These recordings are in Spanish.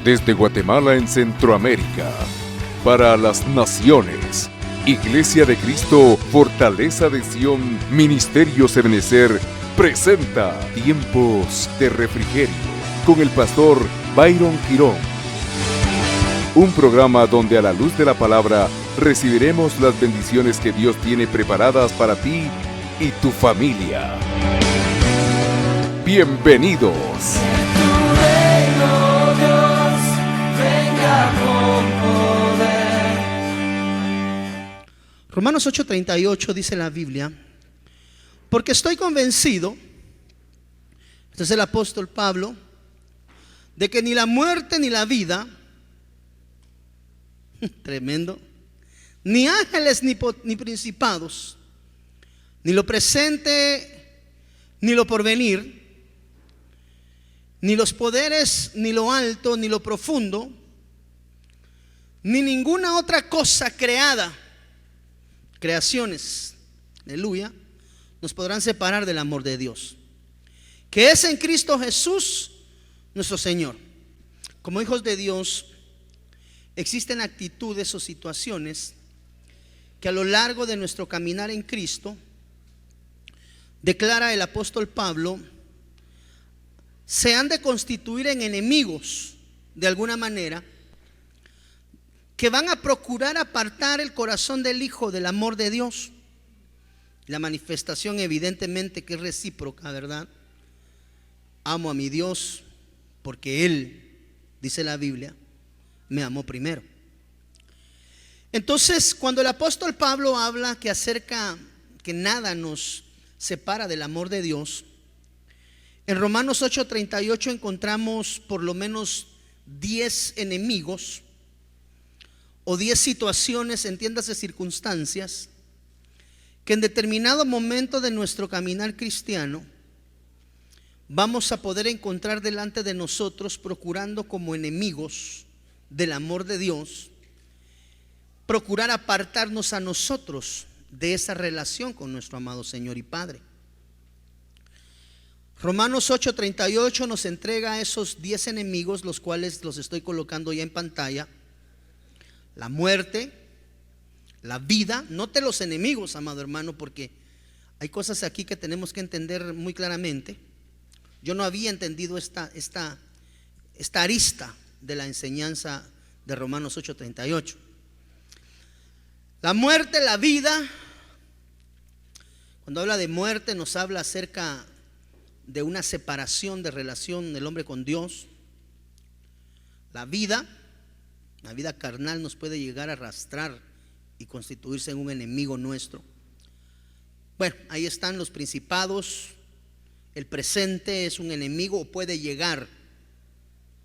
Desde Guatemala en Centroamérica, para las naciones, Iglesia de Cristo, Fortaleza de Sion, Ministerio Ebenecer, presenta Tiempos de Refrigerio, con el pastor Byron Girón. Un programa donde a la luz de la palabra recibiremos las bendiciones que Dios tiene preparadas para ti y tu familia. Bienvenidos. Romanos 8:38 dice la Biblia: porque estoy convencido, este es el apóstol Pablo, de que ni la muerte ni la vida, tremendo, ni ángeles ni principados, ni lo presente ni lo porvenir, ni los poderes, ni lo alto, ni lo profundo, ni ninguna otra cosa creada, creaciones, aleluya, nos podrán separar del amor de Dios, que es en Cristo Jesús nuestro Señor. Como hijos de Dios, existen actitudes o situaciones que a lo largo de nuestro caminar en Cristo, declara el apóstol Pablo, se han de constituir en enemigos de alguna manera, que van a procurar apartar el corazón del Hijo del amor de Dios. La manifestación evidentemente que es recíproca, ¿verdad? Amo a mi Dios porque Él, dice la Biblia, me amó primero. Entonces, cuando el apóstol Pablo habla que acerca que nada nos separa del amor de Dios, en Romanos 8:38 encontramos por lo menos 10 enemigos o 10 situaciones, entiéndase circunstancias, que en determinado momento de nuestro caminar cristiano vamos a poder encontrar delante de nosotros, procurando como enemigos del amor de Dios, procurar apartarnos a nosotros de esa relación con nuestro amado Señor y Padre. Romanos 8:38 nos entrega esos 10 enemigos, los cuales los estoy colocando ya en pantalla: la muerte, la vida. Note los enemigos, amado hermano, porque hay cosas aquí que tenemos que entender muy claramente. Yo no había entendido esta arista de la enseñanza de Romanos 8:38. La muerte, la vida. Cuando habla de muerte, nos habla acerca de una separación de relación del hombre con Dios. La vida carnal nos puede llegar a arrastrar y constituirse en un enemigo nuestro. Bueno, ahí están los principados. El presente es un enemigo, o puede llegar,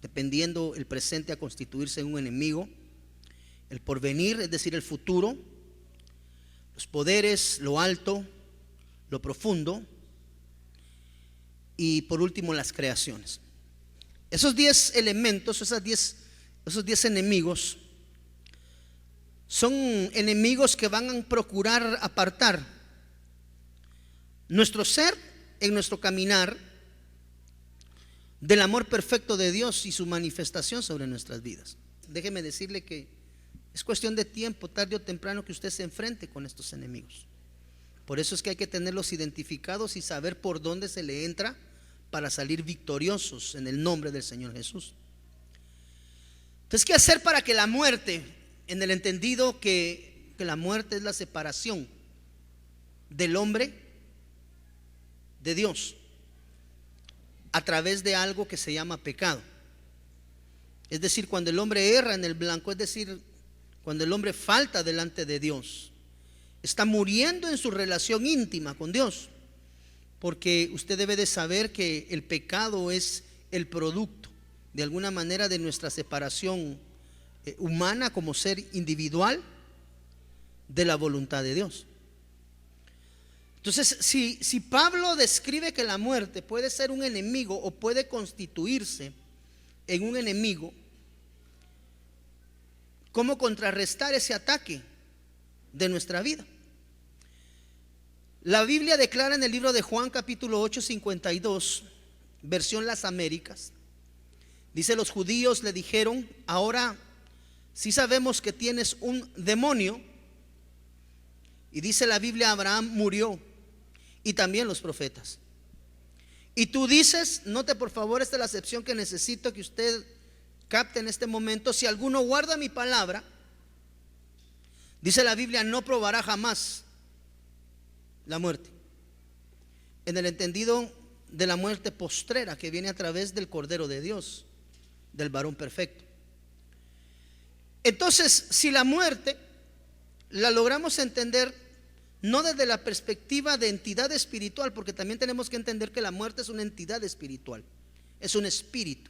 dependiendo el presente, a constituirse en un enemigo. El porvenir, es decir, el futuro. Los poderes, lo alto, lo profundo. Y por último, las creaciones. Esos 10 elementos, esos 10 enemigos son enemigos que van a procurar apartar nuestro ser en nuestro caminar del amor perfecto de Dios y su manifestación sobre nuestras vidas. Déjeme decirle que es cuestión de tiempo, tarde o temprano, que usted se enfrente con estos enemigos. Por eso es que hay que tenerlos identificados y saber por dónde se le entra para salir victoriosos en el nombre del Señor Jesús. Entonces, ¿qué hacer para que la muerte, en el entendido que la muerte es la separación del hombre de Dios a través de algo que se llama pecado? Es decir, cuando el hombre erra en el blanco, es decir, cuando el hombre falta delante de Dios, está muriendo en su relación íntima con Dios. Porque usted debe de saber que el pecado es el producto, de alguna manera, de nuestra separación humana como ser individual de la voluntad de Dios. Entonces, si Pablo describe que la muerte puede ser un enemigo o puede constituirse en un enemigo, ¿cómo contrarrestar ese ataque de nuestra vida? La Biblia declara en el libro de Juan capítulo 8:52, versión Las Américas, Dice, los judíos le dijeron: ahora sí sabemos que tienes un demonio. Y dice la Biblia: Abraham murió y también los profetas. Y tú dices, note por favor, esta es la acepción que necesito que usted capte en este momento: si alguno guarda mi palabra, dice la Biblia, no probará jamás la muerte, en el entendido de la muerte postrera que viene a través del Cordero de Dios, del varón perfecto. Entonces, si la muerte la logramos entender no desde la perspectiva de entidad espiritual, porque también tenemos que entender que la muerte es una entidad espiritual, es un espíritu,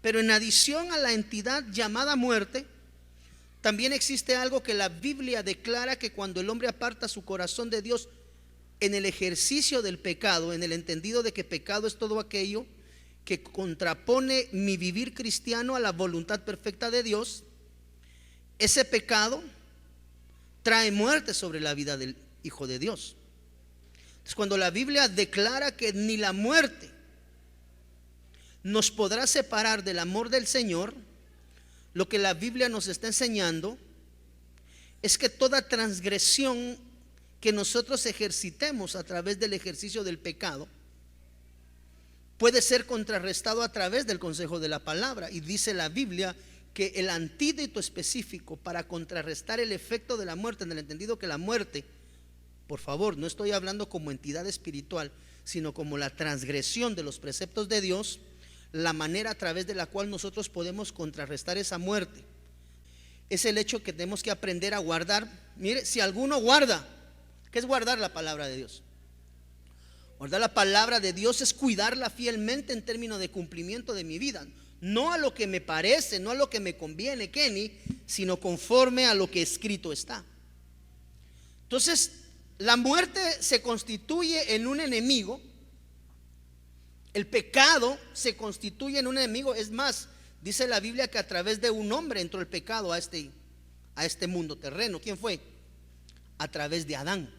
pero en adición a la entidad llamada muerte, también existe algo que la Biblia declara: que cuando el hombre aparta su corazón de Dios en el ejercicio del pecado, en el entendido de que pecado es todo aquello que contrapone mi vivir cristiano a la voluntad perfecta de Dios, ese pecado trae muerte sobre la vida del Hijo de Dios. Entonces, cuando la Biblia declara que ni la muerte nos podrá separar del amor del Señor, lo que la Biblia nos está enseñando es que toda transgresión que nosotros ejercitemos a través del ejercicio del pecado puede ser contrarrestado a través del consejo de la palabra. Y dice la Biblia que el antídoto específico para contrarrestar el efecto de la muerte, en el entendido que la muerte, por favor, no estoy hablando como entidad espiritual, sino como la transgresión de los preceptos de Dios, la manera a través de la cual nosotros podemos contrarrestar esa muerte es el hecho que tenemos que aprender a guardar. Mire, si alguno guarda, ¿qué es guardar la palabra de Dios? Guardar la palabra de Dios es cuidarla fielmente en términos de cumplimiento de mi vida, no a lo que me parece, no a lo que me conviene, Kenny, sino conforme a lo que escrito está. Entonces, la muerte se constituye en un enemigo. El pecado se constituye en un enemigo. Es más, dice la Biblia que a través de un hombre entró el pecado a este mundo terreno. ¿Quién fue? A través de Adán.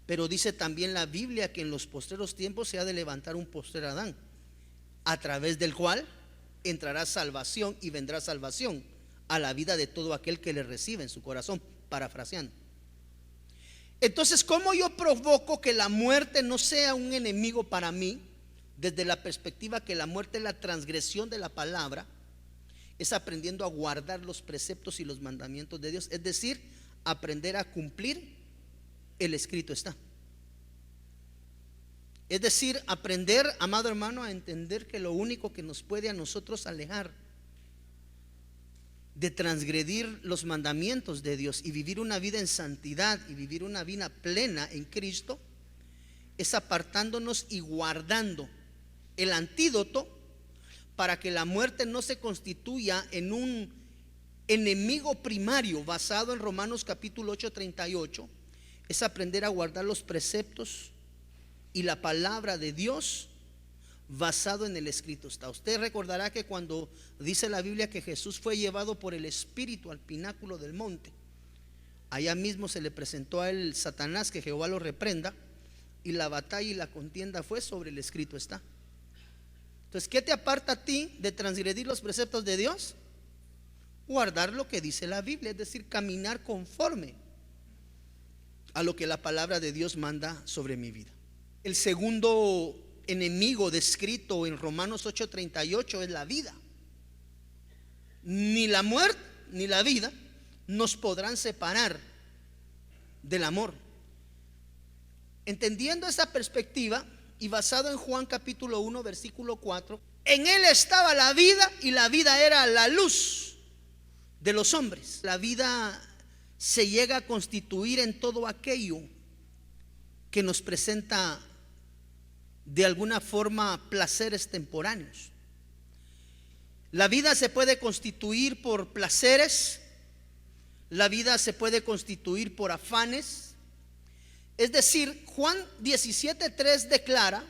Pero dice también la Biblia que en los postreros tiempos se ha de levantar un postrer Adán, a través del cual entrará salvación y vendrá salvación a la vida de todo aquel que le recibe en su corazón, parafraseando. Entonces, ¿cómo yo provoco que la muerte no sea un enemigo para mí? Desde la perspectiva que la muerte es la transgresión de la palabra, es aprendiendo a guardar los preceptos y los mandamientos de Dios, es decir, aprender a cumplir el escrito está. Es decir, aprender, amado hermano, a entender que lo único que nos puede a nosotros alejar de transgredir los mandamientos de Dios y vivir una vida en santidad y vivir una vida plena en Cristo es apartándonos y guardando el antídoto para que la muerte no se constituya en un enemigo primario. Basado en Romanos capítulo 8:38, es aprender a guardar los preceptos y la palabra de Dios basado en el escrito está. Usted recordará que cuando dice la Biblia que Jesús fue llevado por el Espíritu al pináculo del monte, allá mismo se le presentó a él Satanás, que Jehová lo reprenda, y la batalla y la contienda fue sobre el escrito está. Entonces, ¿qué te aparta a ti de transgredir los preceptos de Dios? Guardar lo que dice la Biblia, es decir, caminar conforme a lo que la palabra de Dios manda sobre mi vida. El segundo enemigo descrito en Romanos 8:38 es la vida. Ni la muerte ni la vida nos podrán separar del amor. Entendiendo esa perspectiva y basado en Juan capítulo 1 versículo 4, en él estaba la vida y la vida era la luz de los hombres. La vida se llega a constituir en todo aquello que nos presenta de alguna forma placeres temporáneos. La vida se puede constituir por placeres, la vida se puede constituir por afanes. Es decir, Juan 17:3 declara: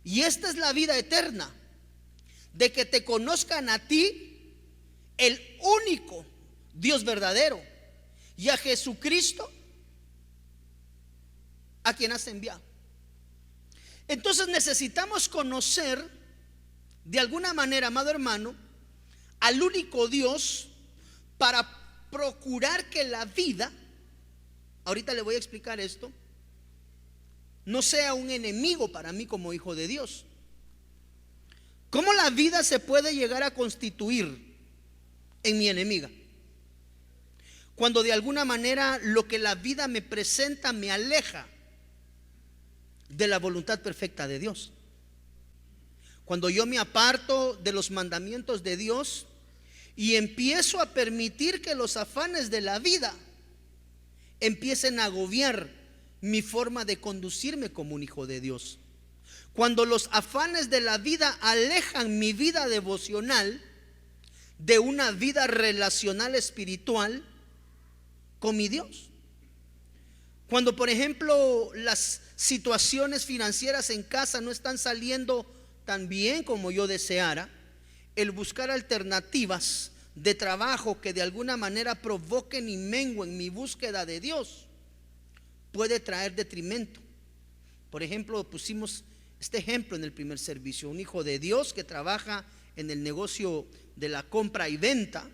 y esta es la vida eterna, de que te conozcan a ti, el único Dios verdadero, y a Jesucristo, a quien has enviado. Entonces necesitamos conocer de alguna manera, amado hermano, al único Dios para procurar que la vida, ahorita le voy a explicar esto, no sea un enemigo para mí como hijo de Dios. ¿Cómo la vida se puede llegar a constituir en mi enemiga? Cuando de alguna manera lo que la vida me presenta me aleja de la voluntad perfecta de Dios. Cuando yo me aparto de los mandamientos de Dios y empiezo a permitir que los afanes de la vida empiecen a agobiar mi forma de conducirme como un hijo de Dios. Cuando los afanes de la vida alejan mi vida devocional de una vida relacional espiritual con mi Dios. Cuando, por ejemplo, las situaciones financieras en casa no están saliendo tan bien como yo deseara, el buscar alternativas de trabajo que de alguna manera provoquen y menguen mi búsqueda de Dios puede traer detrimento. Por ejemplo, pusimos este ejemplo en el primer servicio: un hijo de Dios que trabaja en el negocio de la compra y venta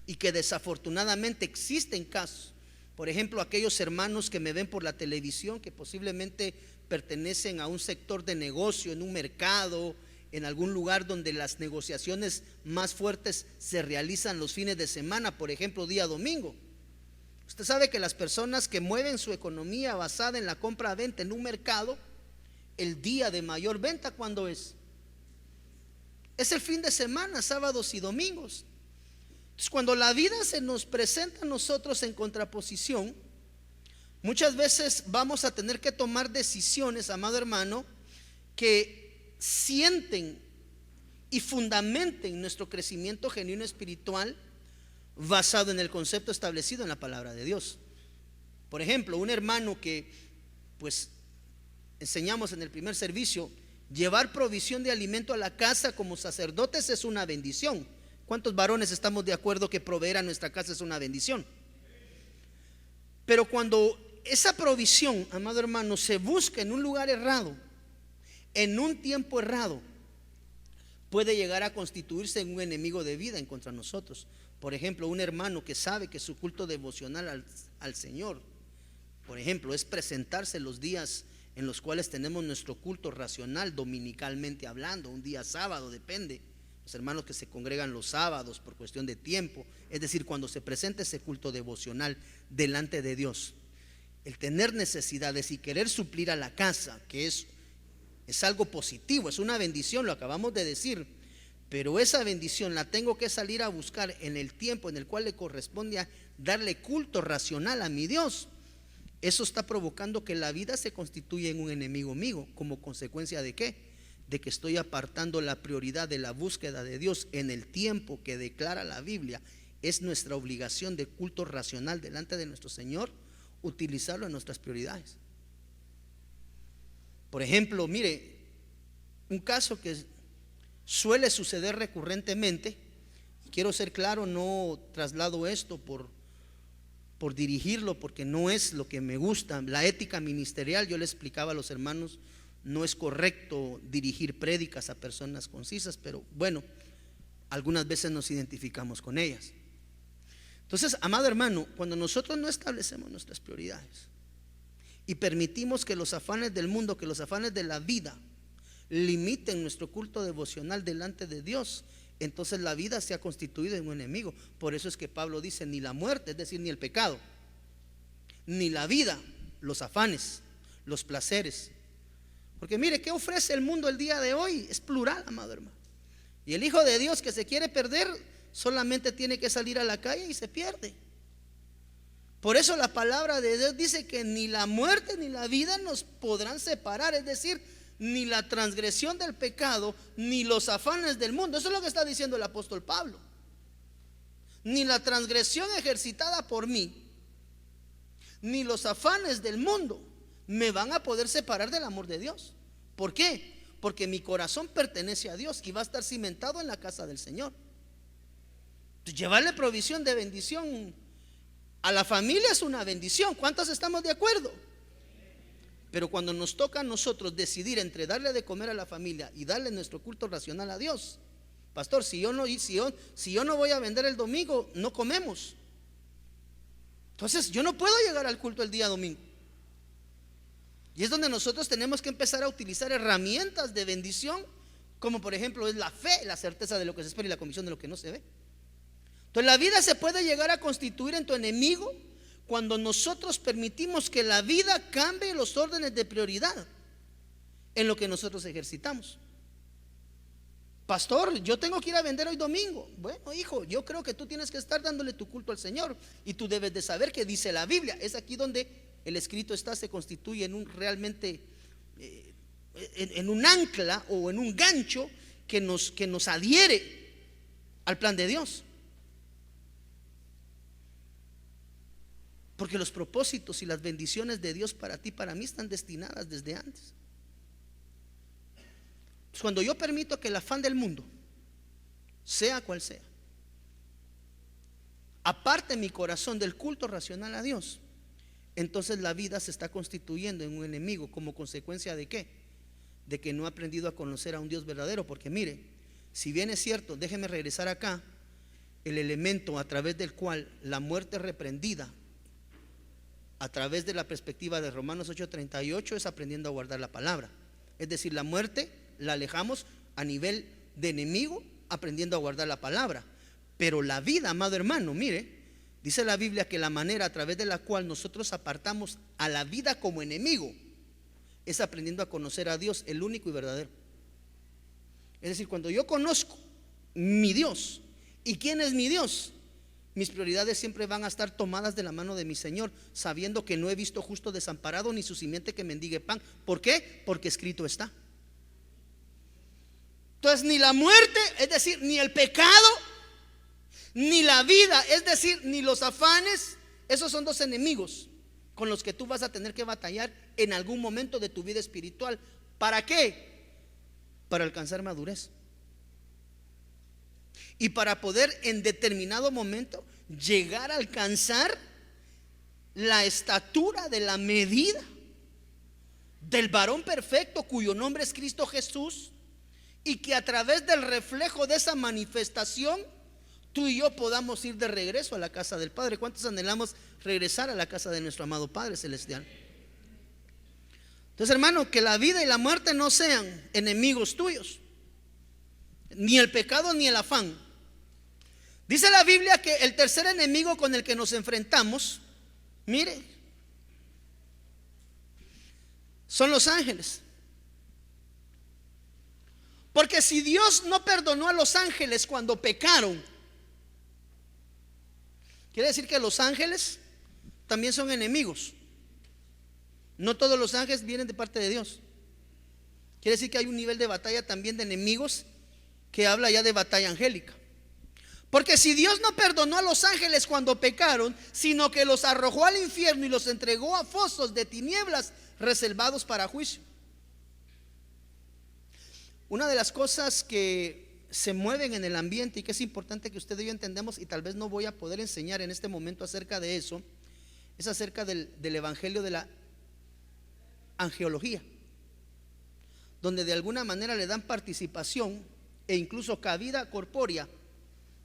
y que desafortunadamente existen casos. Por ejemplo, aquellos hermanos que me ven por la televisión que posiblemente pertenecen a un sector de negocio, en un mercado, en algún lugar donde las negociaciones más fuertes se realizan los fines de semana, por ejemplo, día domingo. Usted sabe que las personas que mueven su economía basada en la compra-venta en un mercado, el día de mayor venta, ¿cuándo es? Es el fin de semana, sábados y domingos. Entonces, cuando la vida se nos presenta a nosotros en contraposición, muchas veces vamos a tener que tomar decisiones, amado hermano, que sienten y fundamenten nuestro crecimiento genuino espiritual basado en el concepto establecido en la palabra de Dios. Por ejemplo, un hermano que pues enseñamos en el primer servicio, llevar provisión de alimento a la casa como sacerdotes es una bendición. ¿Cuántos varones estamos de acuerdo que proveer a nuestra casa es una bendición? Pero cuando esa provisión, amado hermano, se busca en un lugar errado, en un tiempo errado, puede llegar a constituirse en un enemigo de vida en contra de nosotros. Por ejemplo, un hermano que sabe que su culto devocional al Señor, por ejemplo, es presentarse los días en los cuales tenemos nuestro culto racional, dominicalmente hablando, un día sábado, depende. Los hermanos que se congregan los sábados por cuestión de tiempo, es decir, cuando se presenta ese culto devocional delante de Dios, el tener necesidades y querer suplir a la casa, que es algo positivo, es una bendición, lo acabamos de decir, pero esa bendición la tengo que salir a buscar en el tiempo en el cual le corresponde a darle culto racional a mi Dios. Eso está provocando que la vida se constituya en un enemigo mío. ¿Como consecuencia de qué? De que estoy apartando la prioridad de la búsqueda de Dios en el tiempo que declara la Biblia. Es nuestra obligación de culto racional delante de nuestro Señor, utilizarlo en nuestras prioridades. Por ejemplo, mire, un caso que suele suceder recurrentemente, quiero ser claro, no traslado esto por dirigirlo, porque no es lo que me gusta. La ética ministerial, yo le explicaba a los hermanos, no es correcto dirigir prédicas a personas concisas, pero bueno, algunas veces nos identificamos con ellas. Entonces, amado hermano, cuando nosotros no establecemos nuestras prioridades y permitimos que los afanes del mundo, que los afanes de la vida limiten nuestro culto devocional delante de Dios, entonces la vida se ha constituido en un enemigo. Por eso es que Pablo dice: ni la muerte, es decir, ni el pecado, ni la vida, los afanes, los placeres. Porque mire, ¿qué ofrece el mundo el día de hoy? Es plural, amado hermano. Y el hijo de Dios que se quiere perder solamente tiene que salir a la calle y se pierde. Por eso la palabra de Dios dice que ni la muerte ni la vida nos podrán separar, es decir, ni la transgresión del pecado ni los afanes del mundo. Eso es lo que está diciendo el apóstol Pablo. Ni la transgresión ejercitada por mí ni los afanes del mundo me van a poder separar del amor de Dios. ¿Por qué? Porque mi corazón pertenece a Dios y va a estar cimentado en la casa del Señor. Llevarle provisión de bendición a la familia es una bendición. ¿Cuántos estamos de acuerdo? Pero cuando nos toca a nosotros decidir entre darle de comer a la familia y darle nuestro culto racional a Dios, pastor, si yo no voy a vender el domingo, no comemos. Entonces yo no puedo llegar al culto el día domingo. Y es donde nosotros tenemos que empezar a utilizar herramientas de bendición, como por ejemplo es la fe, la certeza de lo que se espera y la convicción de lo que no se ve. Entonces la vida se puede llegar a constituir en tu enemigo cuando nosotros permitimos que la vida cambie los órdenes de prioridad en lo que nosotros ejercitamos. Pastor, yo tengo que ir a vender hoy domingo. Bueno, hijo, yo creo que tú tienes que estar dándole tu culto al Señor, y tú debes de saber que dice la Biblia. Es aquí donde el escrito se constituye en un realmente en un ancla o en un gancho que nos adhiere al plan de Dios. Porque los propósitos y las bendiciones de Dios para ti, para mí, están destinadas desde antes. Pues cuando yo permito que el afán del mundo, sea cual sea, aparte mi corazón del culto racional a Dios, entonces la vida se está constituyendo en un enemigo. ¿Como consecuencia de qué? De que no he aprendido a conocer a un Dios verdadero. Porque mire, si bien es cierto, déjeme regresar acá, el elemento a través del cual la muerte reprendida a través de la perspectiva de Romanos 8:38 es aprendiendo a guardar la palabra. Es decir, la muerte la alejamos a nivel de enemigo, aprendiendo a guardar la palabra. Pero la vida, amado hermano, mire, dice la Biblia que la manera a través de la cual nosotros apartamos a la vida como enemigo es aprendiendo a conocer a Dios, el único y verdadero. Es decir, cuando yo conozco mi Dios y quién es mi Dios, mis prioridades siempre van a estar tomadas de la mano de mi Señor, sabiendo que no he visto justo desamparado ni su simiente que mendigue pan. ¿Por qué? Porque escrito está. Entonces ni la muerte, es decir, ni el pecado, ni la vida, es decir, ni los afanes, esos son dos enemigos con los que tú vas a tener que batallar en algún momento de tu vida espiritual. ¿Para qué? Para alcanzar madurez. Y para poder en determinado momento llegar a alcanzar la estatura de la medida del varón perfecto, cuyo nombre es Cristo Jesús, y que a través del reflejo de esa manifestación tú y yo podamos ir de regreso a la casa del Padre. ¿Cuántos anhelamos regresar a la casa de nuestro amado Padre Celestial? Entonces, hermano, que la vida y la muerte no sean enemigos tuyos, ni el pecado ni el afán. Dice la Biblia que el tercer enemigo con el que nos enfrentamos, mire, son los ángeles. Porque si Dios no perdonó a los ángeles cuando pecaron, quiere decir que los ángeles también son enemigos. No todos los ángeles vienen de parte de Dios. Quiere decir que hay un nivel de batalla también de enemigos que habla ya de batalla angélica. Porque si Dios no perdonó a los ángeles cuando pecaron, sino que los arrojó al infierno y los entregó a fosos de tinieblas reservados para juicio. Una de las cosas que se mueven en el ambiente y que es importante que usted y yo entendamos, y tal vez no voy a poder enseñar en este momento acerca de eso, es acerca del evangelio de la angeología, donde de alguna manera le dan participación e incluso cabida corpórea.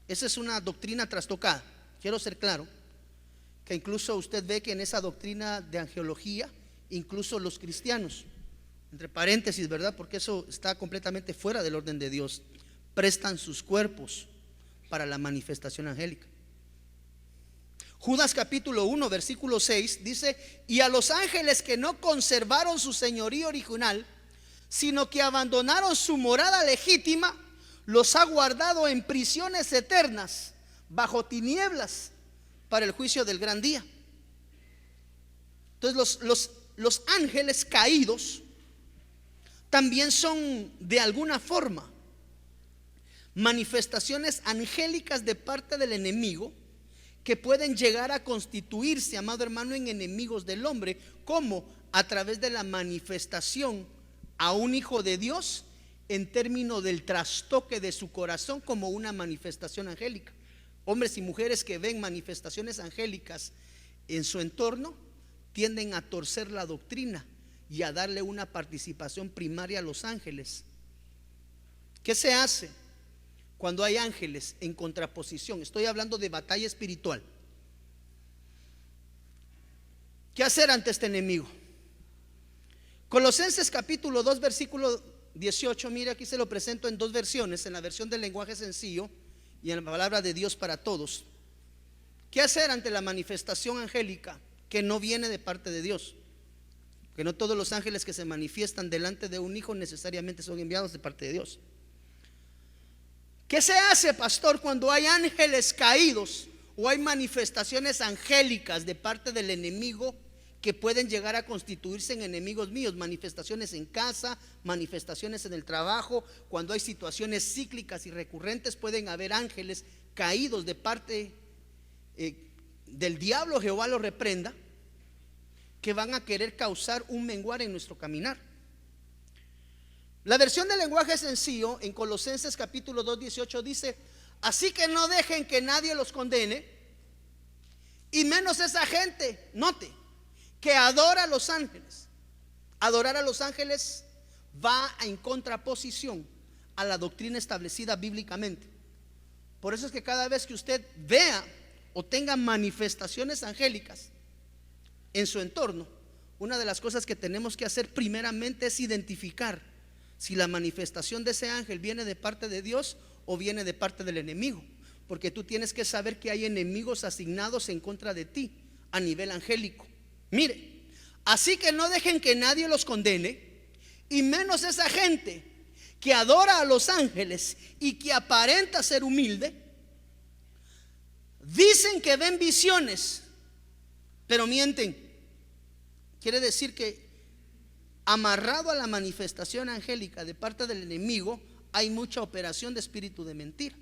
Esa es una doctrina trastocada. Quiero ser claro que incluso usted ve que en esa doctrina de angeología, incluso los cristianos, entre paréntesis, ¿verdad? Porque eso está completamente fuera del orden de Dios, prestan sus cuerpos para la manifestación angélica. Judas capítulo 1 versículo 6 dice: y a los ángeles que no conservaron su señorío original, sino que abandonaron su morada legítima, los ha guardado en prisiones eternas, bajo tinieblas, para el juicio del gran día. Entonces los ángeles caídos también son de alguna forma manifestaciones angélicas de parte del enemigo, que pueden llegar a constituirse, amado hermano, en enemigos del hombre, como a través de la manifestación a un hijo de Dios en términos del trastoque de su corazón como una manifestación angélica. Hombres y mujeres que ven manifestaciones angélicas en su entorno tienden a torcer la doctrina y a darle una participación primaria a los ángeles. ¿Qué se hace cuando hay ángeles en contraposición? Estoy hablando de batalla espiritual. ¿Qué hacer ante este enemigo? Colosenses capítulo 2 versículo 18, mire, aquí se lo presento en dos versiones, en la versión del lenguaje sencillo y en la palabra de Dios para todos. ¿Qué hacer ante la manifestación angélica que no viene de parte de Dios? Que no todos los ángeles que se manifiestan delante de un hijo necesariamente son enviados de parte de Dios. ¿Qué se hace, pastor, cuando hay ángeles caídos o hay manifestaciones angélicas de parte del enemigo que pueden llegar a constituirse en enemigos míos? Manifestaciones en casa, manifestaciones en el trabajo. Cuando hay situaciones cíclicas y recurrentes, pueden haber ángeles caídos de parte del diablo, Jehová lo reprenda, que van a querer causar un menguar en nuestro caminar. La versión del lenguaje sencillo en Colosenses capítulo 2, 18 dice: así que no dejen que nadie los condene, y menos esa gente, note, que adora a los ángeles. Adorar a los ángeles va en contraposición a la doctrina establecida bíblicamente. Por eso es que cada vez que usted vea o tenga manifestaciones angélicas en su entorno, una de las cosas que tenemos que hacer primeramente es identificar si la manifestación de ese ángel viene de parte de Dios o viene de parte del enemigo, porque tú tienes que saber que hay enemigos asignados en contra de ti a nivel angélico. Mire, así que no dejen que nadie los condene, y menos esa gente que adora a los ángeles y que aparenta ser humilde. Dicen que ven visiones, pero mienten. Quiere decir que amarrado a la manifestación angélica de parte del enemigo hay mucha operación de espíritu de mentira.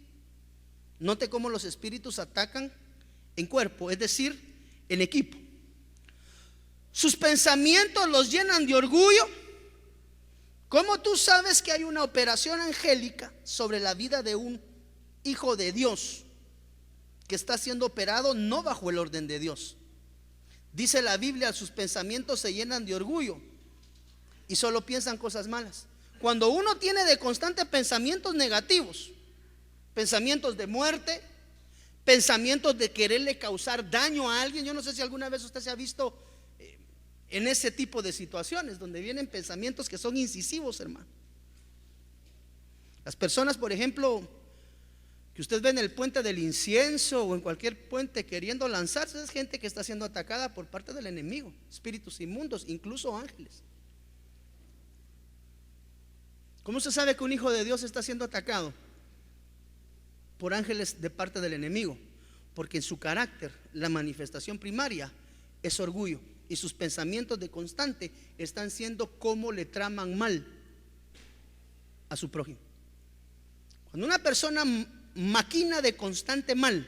Note cómo los espíritus atacan en cuerpo, es decir, en equipo. Sus pensamientos los llenan de orgullo. ¿Cómo tú sabes que hay una operación angélica sobre la vida de un hijo de Dios que está siendo operado no bajo el orden de Dios? Dice la Biblia: sus pensamientos se llenan de orgullo y solo piensan cosas malas. Cuando uno tiene de constante pensamientos negativos, pensamientos de muerte, pensamientos de quererle causar daño a alguien. Yo no sé si alguna vez usted se ha visto en ese tipo de situaciones donde vienen pensamientos que son incisivos, hermano. Las personas, por ejemplo, que usted ve en el puente del incienso o en cualquier puente queriendo lanzarse, es gente que está siendo atacada por parte del enemigo, espíritus inmundos, incluso ángeles. ¿Cómo se sabe que un hijo de Dios está siendo atacado? Por ángeles de parte del enemigo, porque en su carácter la manifestación primaria es orgullo, y sus pensamientos de constante están siendo cómo le traman mal a su prójimo. Cuando una persona maquina de constante mal,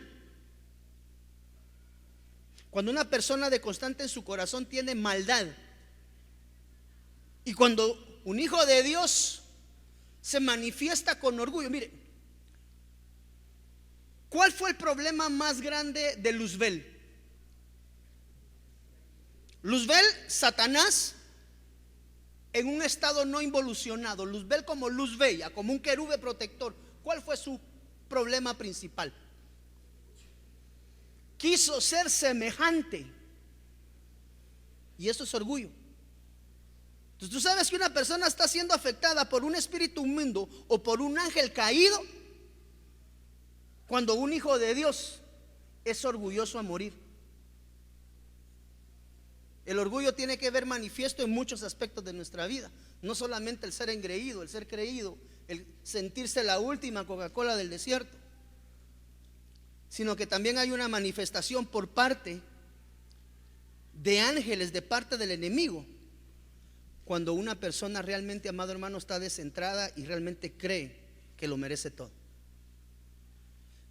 cuando una persona de constante en su corazón tiene maldad, y cuando un hijo de Dios se manifiesta con orgullo. Mire, ¿cuál fue el problema más grande de Luzbel? Luzbel, Satanás en un estado no involucionado. Luzbel como luz bella, como un querube protector. ¿Cuál fue su problema principal? Quiso ser semejante, y eso es orgullo. Entonces tú sabes que una persona está siendo afectada por un espíritu inmundo o por un ángel caído cuando un hijo de Dios es orgulloso a morir. El orgullo tiene que ver manifiesto en muchos aspectos de nuestra vida, no solamente el ser engreído, el ser creído, el sentirse la última Coca-Cola del desierto, sino que también hay una manifestación por parte de ángeles, de parte del enemigo, cuando una persona realmente, amado hermano, está descentrada y realmente cree que lo merece todo.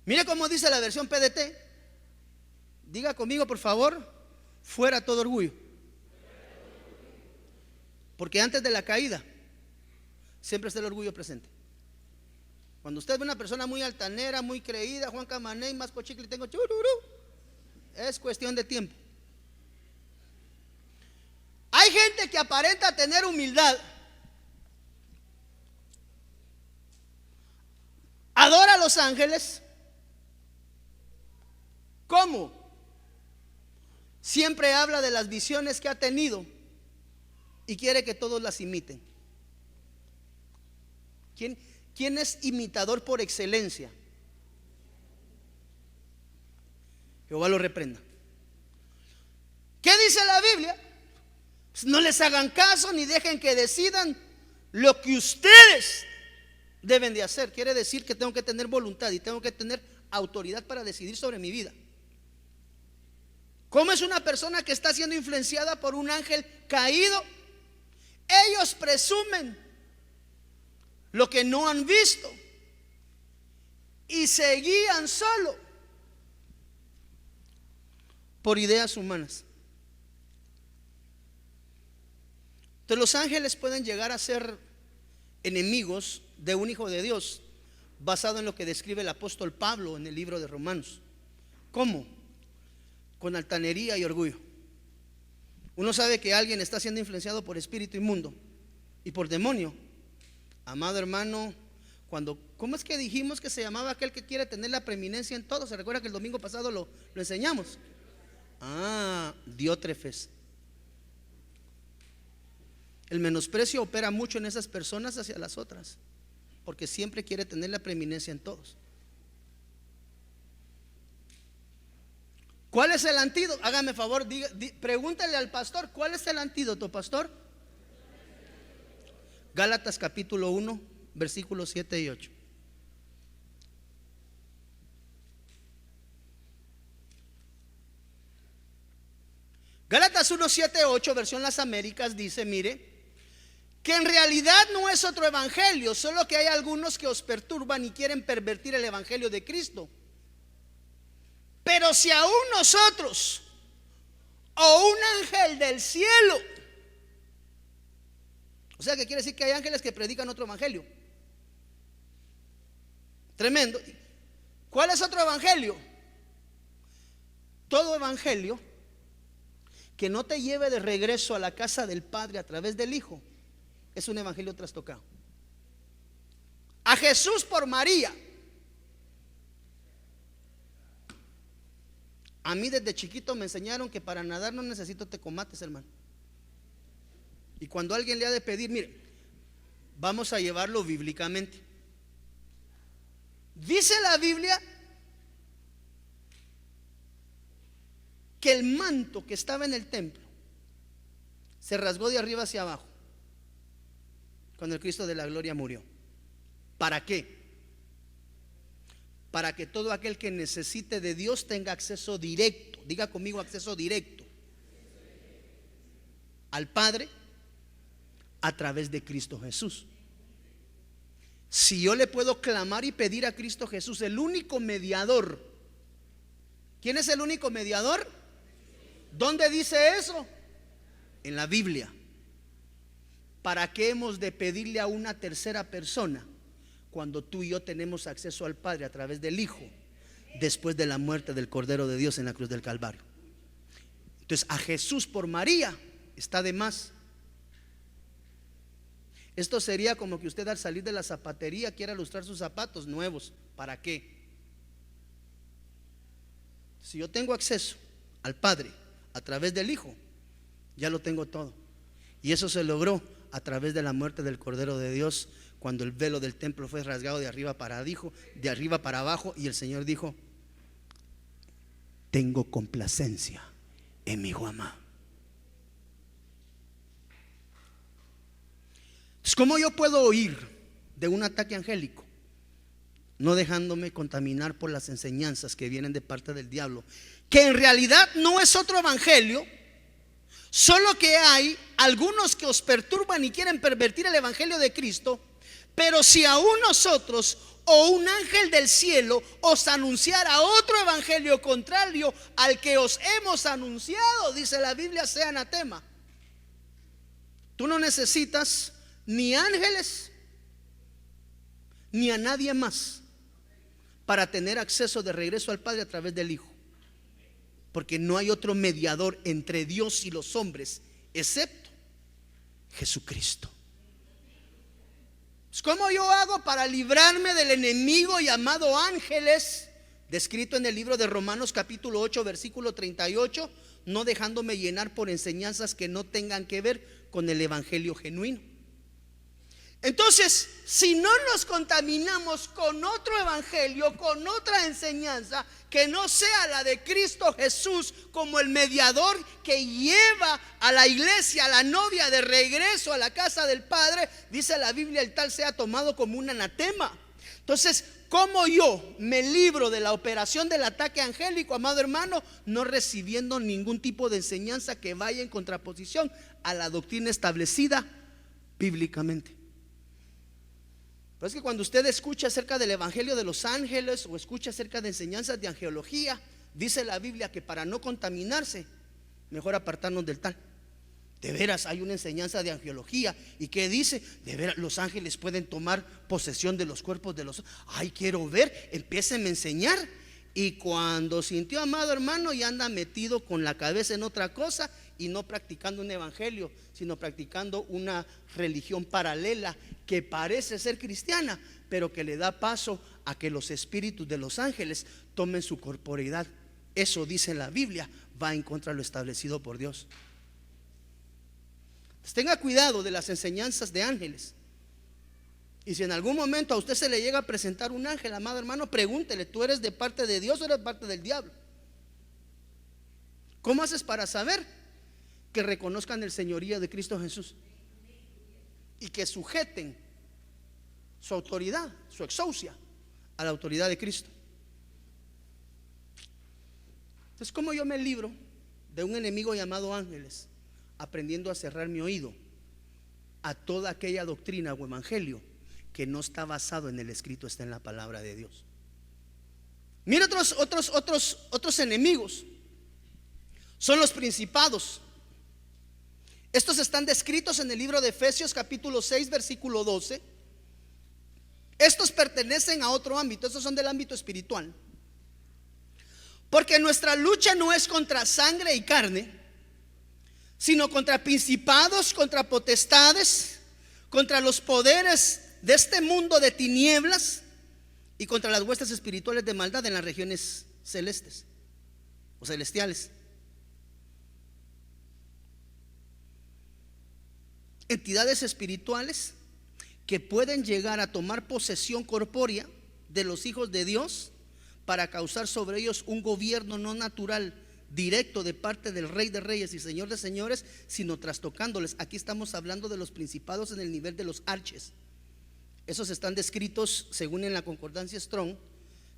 Mire cómo dice la versión PDT. Diga conmigo, por favor: fuera todo orgullo. Porque antes de la caída siempre está el orgullo presente. Cuando usted ve una persona muy altanera, muy creída, Juan Camaney, más cochicle, tengo chururú, es cuestión de tiempo. Hay gente que aparenta tener humildad, adora a los ángeles. ¿Cómo? Siempre habla de las visiones que ha tenido y quiere que todos las imiten. ¿Quién es imitador por excelencia? Jehová lo reprenda. ¿Qué dice la Biblia? Pues no les hagan caso ni dejen que decidan lo que ustedes deben de hacer. Quiere decir que tengo que tener voluntad y tengo que tener autoridad para decidir sobre mi vida. ¿Cómo es una persona que está siendo influenciada por un ángel caído? Ellos presumen lo que no han visto y se guían solo por ideas humanas. Entonces los ángeles pueden llegar a ser enemigos de un hijo de Dios, basado en lo que describe el apóstol Pablo en el libro de Romanos. ¿Cómo? Con altanería y orgullo. Uno sabe que alguien está siendo influenciado por espíritu inmundo y por demonio. Amado hermano, ¿cómo es que dijimos que se llamaba aquel que quiere tener la preeminencia en todo? ¿Se recuerda que el domingo pasado lo enseñamos? Diótrefes. El menosprecio opera mucho en esas personas hacia las otras, porque siempre quiere tener la preeminencia en todos. ¿Cuál es el antídoto? Hágame favor, pregúntale al pastor, ¿cuál es el antídoto, pastor? Gálatas capítulo 1, versículos 7 y 8. Gálatas 1, 7, 8, versión Las Américas, dice, mire, que en realidad no es otro evangelio, solo que hay algunos que os perturban y quieren pervertir el evangelio de Cristo. Pero si aún nosotros o un ángel del cielo, o sea que quiere decir que hay ángeles que predican otro evangelio. Tremendo. ¿Cuál es otro evangelio? Todo evangelio que no te lleve de regreso a la casa del Padre a través del Hijo es un evangelio trastocado. A Jesús por María. A mí desde chiquito me enseñaron que para nadar no necesito tecomates, hermano. Y cuando alguien le ha de pedir, mire, vamos a llevarlo bíblicamente. Dice la Biblia que el manto que estaba en el templo se rasgó de arriba hacia abajo cuando el Cristo de la gloria murió. ¿Para qué? Para que todo aquel que necesite de Dios tenga acceso directo, diga conmigo, acceso directo al Padre a través de Cristo Jesús. Si yo le puedo clamar y pedir a Cristo Jesús, el único mediador. ¿Quién es el único mediador? ¿Dónde dice eso? En la Biblia. ¿Para qué hemos de pedirle a una tercera persona cuando tú y yo tenemos acceso al Padre a través del Hijo, después de la muerte del Cordero de Dios en la cruz del Calvario? Entonces, a Jesús por María está de más. Esto sería como que usted al salir de la zapatería quiera lustrar sus zapatos nuevos. ¿Para qué? Si yo tengo acceso al Padre a través del Hijo, ya lo tengo todo. Y eso se logró a través de la muerte del Cordero de Dios, cuando el velo del templo fue rasgado de arriba para abajo, y el Señor dijo: tengo complacencia en mi hijo amado. Entonces, ¿cómo yo puedo huir de un ataque angélico? No dejándome contaminar por las enseñanzas que vienen de parte del diablo, que en realidad no es otro evangelio, solo que hay algunos que os perturban y quieren pervertir el evangelio de Cristo. Pero si aún nosotros o un ángel del cielo os anunciara otro evangelio contrario al que os hemos anunciado, dice la Biblia, sea anatema. Tú no necesitas ni ángeles ni a nadie más para tener acceso de regreso al Padre a través del Hijo, porque no hay otro mediador entre Dios y los hombres excepto Jesucristo. ¿Cómo yo hago para librarme del enemigo llamado ángeles? Descrito en el libro de Romanos capítulo 8 versículo 38, no dejándome llenar por enseñanzas que no tengan que ver con el evangelio genuino. Entonces, si no nos contaminamos con otro evangelio, con otra enseñanza que no sea la de Cristo Jesús como el mediador que lleva a la iglesia, a la novia de regreso a la casa del Padre, dice la Biblia, el tal sea tomado como un anatema. Entonces, ¿cómo yo me libro de la operación del ataque angélico, amado hermano? No recibiendo ningún tipo de enseñanza que vaya en contraposición a la doctrina establecida bíblicamente. Pero es que cuando usted escucha acerca del evangelio de los ángeles o escucha acerca de enseñanzas de angelología, dice la Biblia que para no contaminarse, mejor apartarnos del tal. De veras hay una enseñanza de angelología. ¿Y qué dice? De veras los ángeles pueden tomar posesión de los cuerpos de los... Ay, quiero ver, empiéceme a enseñar. Y cuando sintió, amado hermano, ya anda metido con la cabeza en otra cosa y no practicando un evangelio, sino practicando una religión paralela que parece ser cristiana, pero que le da paso a que los espíritus de los ángeles tomen su corporeidad. Eso dice la Biblia, va en contra de lo establecido por Dios. Pues tenga cuidado de las enseñanzas de ángeles. Y si en algún momento a usted se le llega a presentar un ángel, amado hermano, pregúntele: ¿tú eres de parte de Dios o eres de parte del diablo? ¿Cómo haces para saber? Que reconozcan el señorío de Cristo Jesús y que sujeten su autoridad, su exousia, a la autoridad de Cristo. Entonces, ¿cómo yo me libro de un enemigo llamado ángeles? Aprendiendo a cerrar mi oído a toda aquella doctrina o evangelio que no está basado en el escrito, está en la palabra de Dios. Mira, otros enemigos son los principados. Estos están descritos en el libro de Efesios capítulo 6 versículo 12. Estos pertenecen a otro ámbito, estos son del ámbito espiritual. Porque nuestra lucha no es contra sangre y carne, sino contra principados, contra potestades, contra los poderes de este mundo de tinieblas y contra las huestes espirituales de maldad en las regiones celestes o celestiales. Entidades espirituales que pueden llegar a tomar posesión corpórea de los hijos de Dios para causar sobre ellos un gobierno no natural directo de parte del Rey de Reyes y Señor de Señores, sino trastocándoles. Aquí estamos hablando de los principados en el nivel de los arches. Esos están descritos según en la concordancia Strong.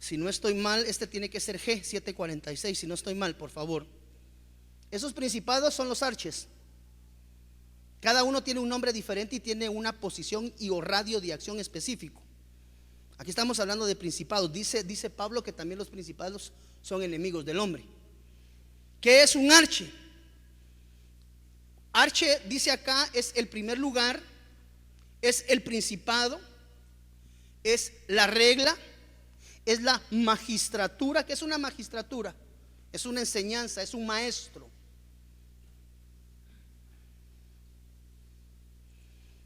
Si no estoy mal, este tiene que ser G746, si no estoy mal, por favor. Esos principados son los arches. Cada uno tiene un nombre diferente y tiene una posición y o radio de acción específico. Aquí estamos hablando de principados. Dice Pablo que también los principados son enemigos del hombre. ¿Qué es un arche? Arche, dice acá, es el primer lugar, es el principado, es la regla, es la magistratura. ¿Qué es una magistratura? Es una enseñanza, es un maestro.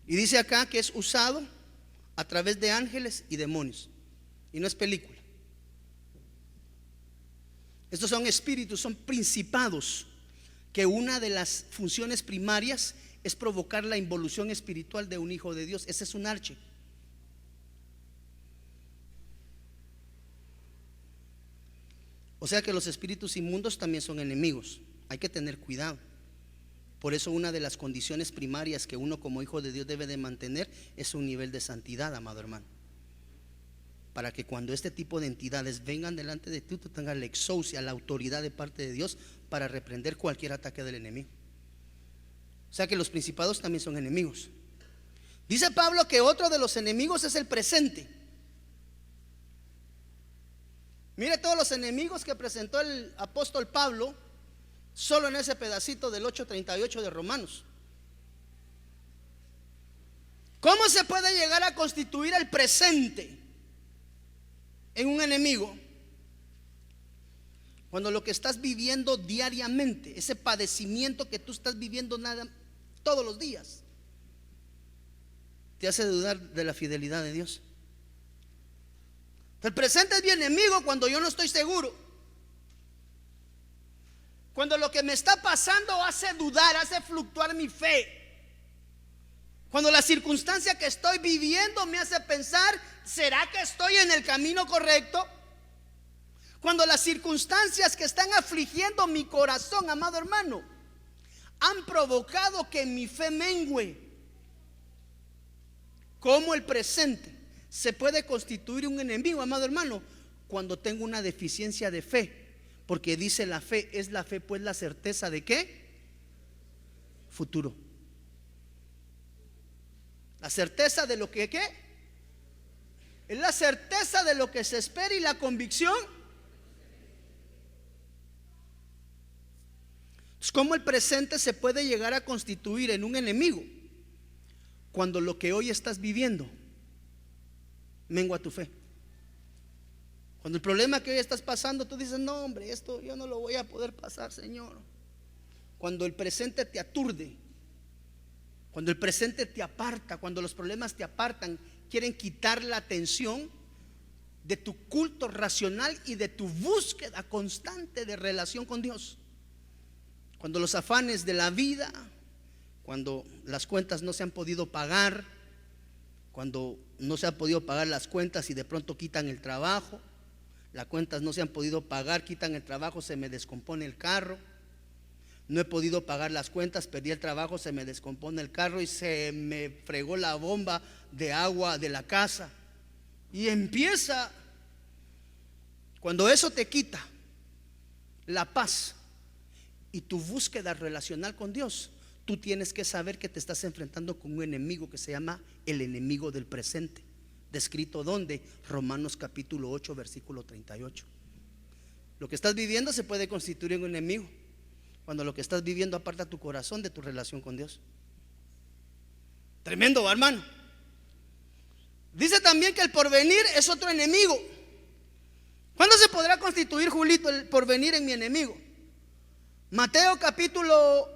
Y dice acá que es usado a través de ángeles y demonios. Y no es película. Estos son espíritus, son principados, que una de las funciones primarias es provocar la involución espiritual de un hijo de Dios. Ese es un arche. O sea que los espíritus inmundos también son enemigos. Hay que tener cuidado. Por eso una de las condiciones primarias que uno como hijo de Dios debe de mantener es un nivel de santidad, amado hermano, para que cuando este tipo de entidades vengan delante de ti, tú tengas la exousia, la autoridad de parte de Dios para reprender cualquier ataque del enemigo. O sea que los principados también son enemigos. Dice Pablo que otro de los enemigos es el presente. Mire todos los enemigos que presentó el apóstol Pablo solo en ese pedacito del 8:38 de Romanos. ¿Cómo se puede llegar a constituir el presente en un enemigo? Cuando lo que estás viviendo diariamente, ese padecimiento que tú estás viviendo todos los días, te hace dudar de la fidelidad de Dios. El presente es mi enemigo cuando yo no estoy seguro. Cuando lo que me está pasando hace dudar, hace fluctuar mi fe. Cuando la circunstancia que estoy viviendo me hace pensar, ¿será que estoy en el camino correcto? Cuando las circunstancias que están afligiendo mi corazón, amado hermano, han provocado que mi fe mengüe. ¿Cómo el presente se puede constituir un enemigo, amado hermano? Cuando tengo una deficiencia de fe. Porque dice la fe, es la fe pues la certeza de ¿qué? Futuro. La certeza de lo que ¿qué? Es la certeza de lo que se espera y la convicción. Entonces, ¿cómo el presente se puede llegar a constituir en un enemigo? Cuando lo que hoy estás viviendo mengua tu fe. Cuando el problema que hoy estás pasando, tú dices, no hombre, esto yo no lo voy a poder pasar, Señor. Cuando el presente te aturde, cuando el presente te aparta, cuando los problemas te apartan, quieren quitar la atención de tu culto racional y de tu búsqueda constante de relación con Dios. Cuando los afanes de la vida, cuando las cuentas no se han podido pagar, cuando no se han podido pagar las cuentas y de pronto quitan el trabajo, las cuentas no se han podido pagar, quitan el trabajo, se me descompone el carro. No he podido pagar las cuentas, perdí el trabajo, se me descompone el carro y se me fregó la bomba de agua de la casa. Y empieza, cuando eso te quita la paz y tu búsqueda relacional con Dios, tú tienes que saber que te estás enfrentando con un enemigo que se llama el enemigo del presente. Descrito ¿dónde? Romanos capítulo 8 versículo 38. Lo que estás viviendo se puede constituir en un enemigo cuando lo que estás viviendo aparta tu corazón de tu relación con Dios. Tremendo, hermano. Dice también que el porvenir es otro enemigo. ¿Cuándo se podrá constituir, Julito, el porvenir en mi enemigo? Mateo capítulo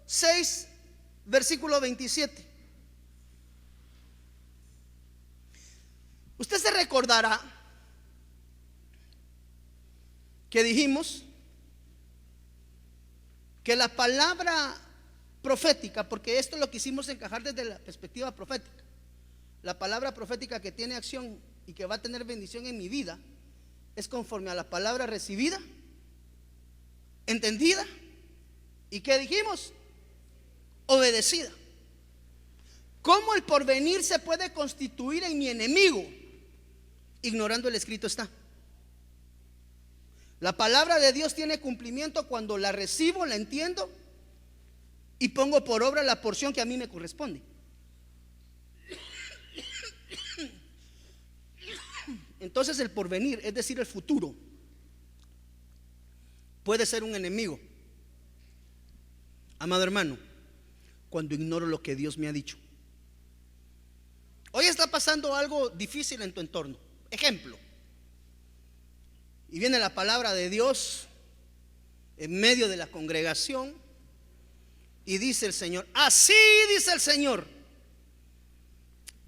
6 versículo 27. Usted se recordará que dijimos que la palabra profética, porque esto lo quisimos encajar desde la perspectiva profética, la palabra profética que tiene acción y que va a tener bendición en mi vida, es conforme a la palabra recibida, entendida y ¿qué dijimos? Obedecida. ¿Cómo el porvenir se puede constituir en mi enemigo? Ignorando el escrito está. La palabra de Dios tiene cumplimiento cuando la recibo, la entiendo y pongo por obra la porción que a mí me corresponde. Entonces el porvenir, es decir, el futuro, puede ser un enemigo, amado hermano, cuando ignoro lo que Dios me ha dicho. Hoy está pasando algo difícil en tu entorno. Ejemplo, y viene la palabra de Dios en medio de la congregación y dice el Señor, así dice el Señor,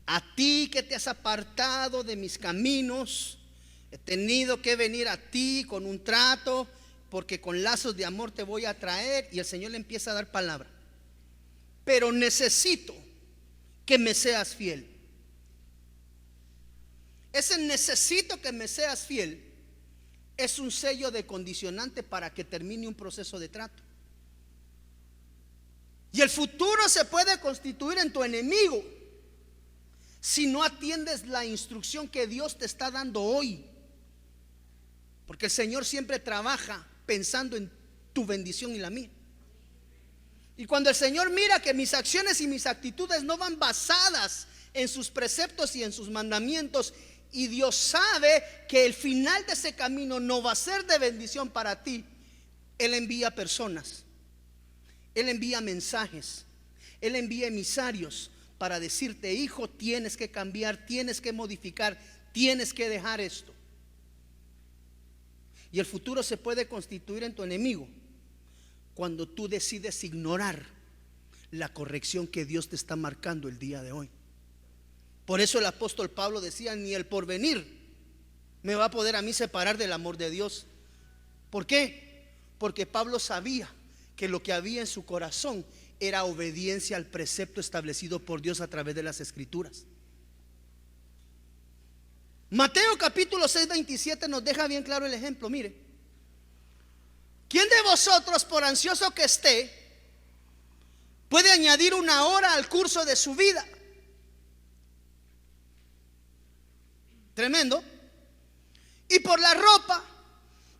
a ti que te has apartado de mis caminos, he tenido que venir a ti con un trato, porque con lazos de amor te voy a traer. Y el Señor le empieza a dar palabra, pero necesito que me seas fiel. Ese necesito que me seas fiel es un sello de condicionante para que termine un proceso de trato. Y el futuro se puede constituir en tu enemigo si no atiendes la instrucción que Dios te está dando hoy. Porque el Señor siempre trabaja pensando en tu bendición y la mía. Y cuando el Señor mira que mis acciones y mis actitudes no van basadas en sus preceptos y en sus mandamientos, y Dios sabe que el final de ese camino no va a ser de bendición para ti, Él envía personas, Él envía mensajes, Él envía emisarios para decirte, hijo, tienes que cambiar, tienes que modificar, tienes que dejar esto. Y el futuro se puede constituir en tu enemigo cuando tú decides ignorar la corrección que Dios te está marcando el día de hoy. Por eso el apóstol Pablo decía: ni el porvenir me va a poder a mí separar del amor de Dios. ¿Por qué? Porque Pablo sabía que lo que había en su corazón era obediencia al precepto establecido por Dios a través de las Escrituras. Mateo capítulo 6, 27 nos deja bien claro el ejemplo. Mire: ¿quién de vosotros, por ansioso que esté, puede añadir una hora al curso de su vida? Tremendo. Y por la ropa,